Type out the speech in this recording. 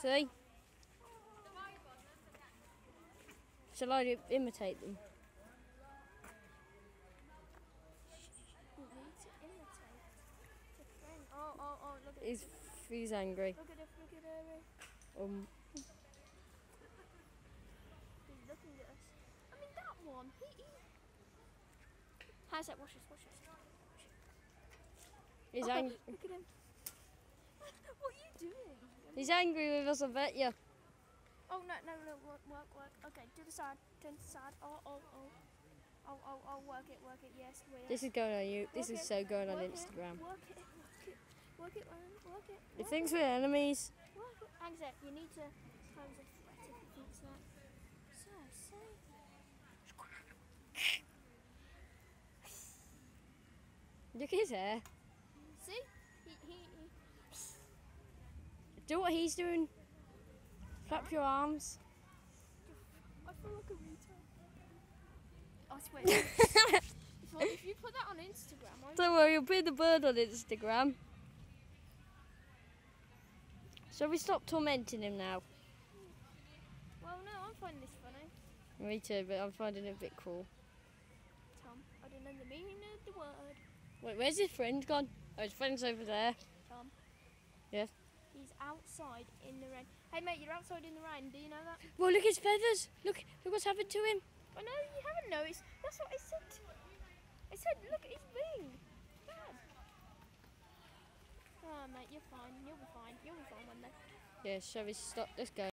See? Shall I imitate them? You need to imitate the friend. Oh, look at He's angry. Look at her. He's looking at us. I mean, that one, he... How's that? Watch this. He's angry. Look at him. What are you doing? He's angry with us, I bet you. Oh, no, work. Okay, do the side, turn to the side. Oh, work it, yes. This is going on you. This is so going on Instagram. Work it. He thinks we're enemies. Work it. Hang on, you need to pose a threat if he thinks that. So, Look at his hair. see? He Do what he's doing. Clap your arms. I feel like a retard. I swear. If you put that on Instagram, Don't worry, you'll put the bird on Instagram. Shall we stop tormenting him now? Well, no, I'm finding this funny. Me too, but I'm finding it a bit cool. Tom, I don't know the meaning of the word. Wait, where's his friend gone? Oh, his friend's over there. Tom. Yes? He's outside in the rain. Hey, mate, you're outside in the rain. Do you know that? Well, look at his feathers. Look what's happened to him. I know, you haven't noticed. That's what I said. I said, look at his wing. Dad. Oh, mate, you're fine. You'll be fine. You'll be fine one day. Yeah, shall we stop? Let's go.